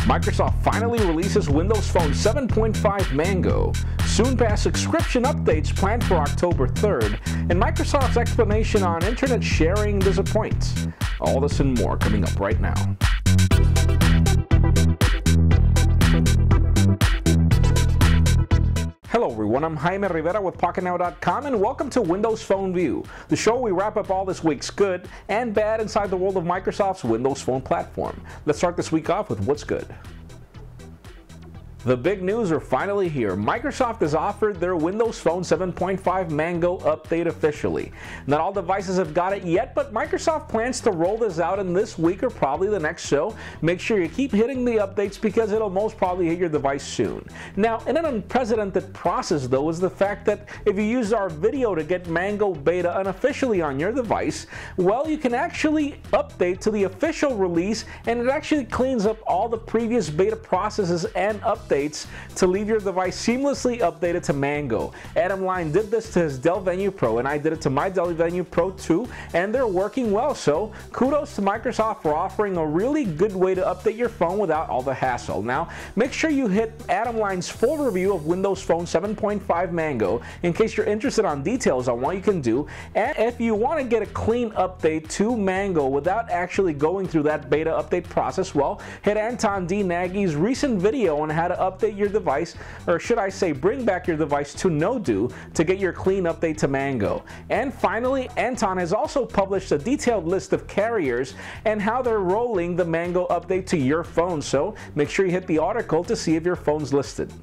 Microsoft finally releases Windows Phone 7.5 Mango. Soon pass subscription updates planned for October 3rd. And Microsoft's explanation on internet sharing disappoints. All this and more coming up right now. Hello everyone, I'm Jaime Rivera with Pocketnow.com and welcome to Windows Phone View, the show where we wrap up all this week's good and bad inside the world of Microsoft's Windows Phone platform. Let's start this week off with what's good. The big news are finally here. Microsoft has offered their Windows Phone 7.5 Mango update officially. Not all devices have got it yet, but Microsoft plans to roll this out in this week or probably the next show. Make sure you keep hitting the updates because it'll most probably hit your device soon. Now, in an unprecedented process though is the fact that if you use our video to get Mango Beta unofficially on your device, well, you can actually update to the official release and it actually cleans up all the previous beta processes and updates to leave your device seamlessly updated to Mango. Adam Line did this to his Dell Venue Pro and I did it to my Dell Venue Pro too, and they're working well, so kudos to Microsoft for offering a really good way to update your phone without all the hassle. Now, make sure you hit Adam Line's full review of Windows Phone 7.5 Mango in case you're interested on details on what you can do, and if you want to get a clean update to Mango without actually going through that beta update process, well, hit Anton D. Nagy's recent video on how to update your device, or should I say bring back your device to no-do to get your clean update to Mango. And finally, Anton has also published a detailed list of carriers and how they're rolling the Mango update to your phone, so make sure you hit the article to see if your phone's listed.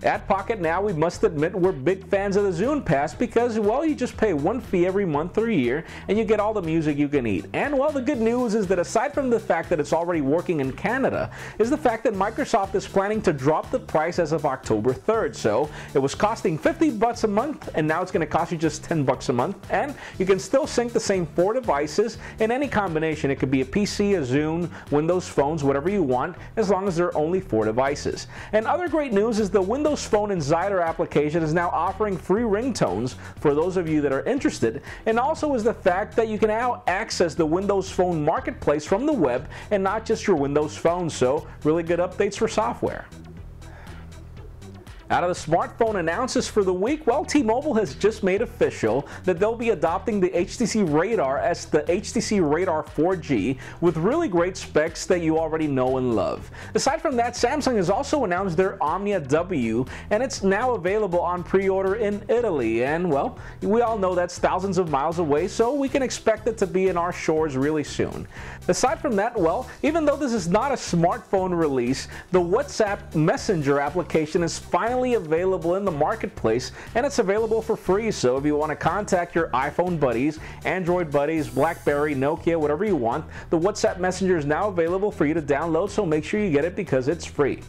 At Pocketnow, we must admit we're big fans of the Zune Pass because, well, you just pay one fee every month or year and you get all the music you can need. And, well, the good news is that aside from the fact that it's already working in Canada, is the fact that Microsoft is planning to drop the price as of October 3rd. So it was costing $50 a month and now it's going to cost you just $10 a month. And you can still sync the same 4 devices in any combination. It could be a PC, a Zune, Windows phones, whatever you want, as long as there are only 4 devices. And other great news is the Windows Phone Insider application is now offering free ringtones for those of you that are interested, and also is the fact that you can now access the Windows Phone Marketplace from the web and not just your Windows Phone, so really good updates for software. Out of the smartphone announces for the week, well, T-Mobile has just made official that they'll be adopting the HTC Radar as the HTC Radar 4G with really great specs that you already know and love. Aside from that, Samsung has also announced their Omnia W, and it's now available on pre-order in Italy. And, well, we all know that's thousands of miles away, so we can expect it to be in our shores really soon. Aside from that, well, even though this is not a smartphone release, the WhatsApp Messenger application is finally available in the marketplace, and it's available for free. So if you want to contact your iPhone buddies, Android buddies, BlackBerry, Nokia, whatever you want, the WhatsApp Messenger is now available for you to download, so make sure you get it because it's free.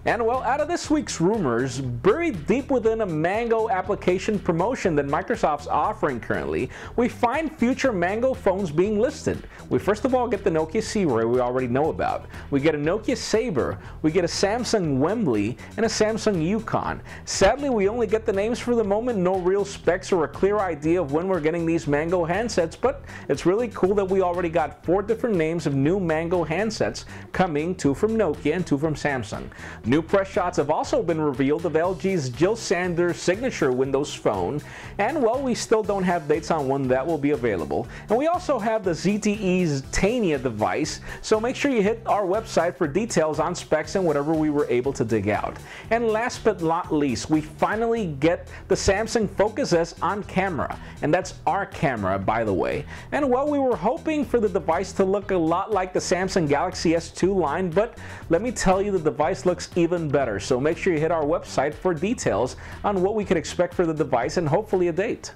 And, well, out of this week's rumors, buried deep within a Mango application promotion that Microsoft's offering currently, we find future Mango phones being listed. We first of all get the Nokia C-Ray we already know about. We get a Nokia Sabre, we get a Samsung Wembley, and a Samsung Yukon. Sadly, we only get the names for the moment, no real specs or a clear idea of when we're getting these Mango handsets, but it's really cool that we already got 4 different names of new Mango handsets coming, 2 from Nokia and 2 from Samsung. New press shots have also been revealed of LG's Jill Sanders signature Windows Phone, and, well, we still don't have dates on when that will be available. And we also have the ZTE's Tania device, so make sure you hit our website for details on specs and whatever we were able to dig out. And last but not least, we finally get the Samsung Focus S on camera, and that's our camera, by the way. And, well, we were hoping for the device to look a lot like the Samsung Galaxy S2 line, but let me tell you, the device looks even better. So make sure you hit our website for details on what we could expect for the device and hopefully a date.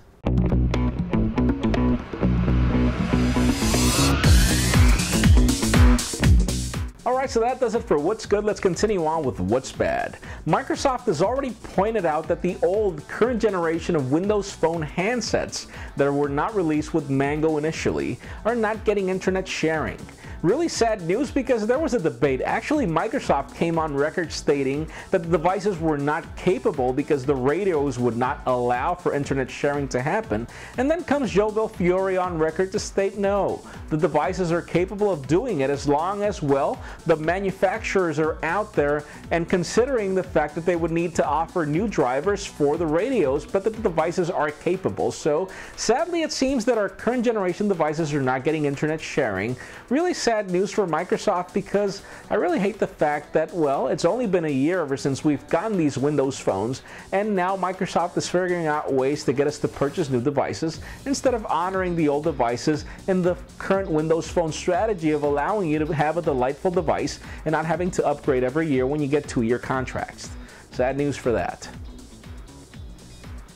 Alright, Alright, so that does it for What's Good. Let's continue on with What's Bad. Microsoft has already pointed out that the old, current generation of Windows Phone handsets that were not released with Mango initially are not getting internet sharing. Really sad news because there was a debate. Actually, Microsoft came on record stating that the devices were not capable because the radios would not allow for internet sharing to happen. And then comes Joe Belfiore on record to state no, the devices are capable of doing it as long as, well, the manufacturers are out there and considering the fact that they would need to offer new drivers for the radios, but that the devices are capable. So sadly, it seems that our current generation devices are not getting internet sharing. Really sad news for Microsoft because I really hate the fact that, well, it's only been a year ever since we've gotten these Windows phones, and now Microsoft is figuring out ways to get us to purchase new devices instead of honoring the old devices in the current Windows Phone strategy of allowing you to have a delightful device and not having to upgrade every year when you get 2-year contracts. Sad news for that.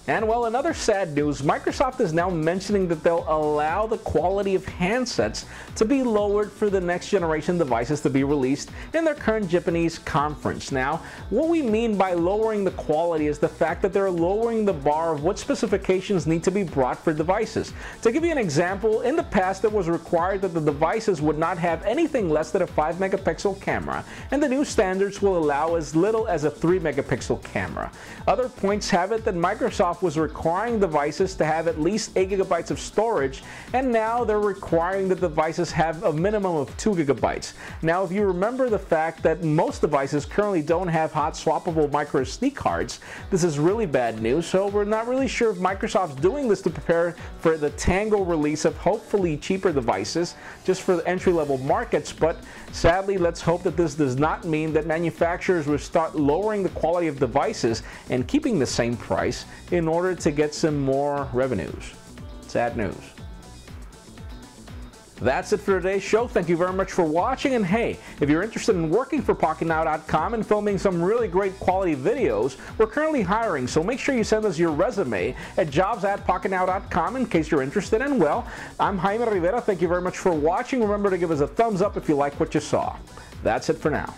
And well, another sad news, Microsoft is now mentioning that they'll allow the quality of handsets to be lowered for the next generation devices to be released in their current Japanese conference. Now, what we mean by lowering the quality is the fact that they're lowering the bar of what specifications need to be brought for devices. To give you an example, in the past it was required that the devices would not have anything less than a 5-megapixel camera, and the new standards will allow as little as a 3-megapixel camera. Other points have it that Microsoft was requiring devices to have at least 8 gigabytes of storage, and now they're requiring that devices have a minimum of 2 gigabytes. Now, if you remember the fact that most devices currently don't have hot swappable micro SD cards, this is really bad news, so we're not really sure if Microsoft's doing this to prepare for the Tango release of hopefully cheaper devices just for the entry-level markets, but sadly, let's hope that this does not mean that manufacturers will start lowering the quality of devices and keeping the same price in order to get some more revenues. Sad news. That's it for today's show. Thank you very much for watching, and hey, if you're interested in working for Pocketnow.com and filming some really great quality videos, we're currently hiring, so make sure you send us your resume at jobs@pocketnow.com in case you're interested. And well, I'm Jaime Rivera. Thank you very much for watching. Remember to give us a thumbs up if you like what you saw. That's it for now.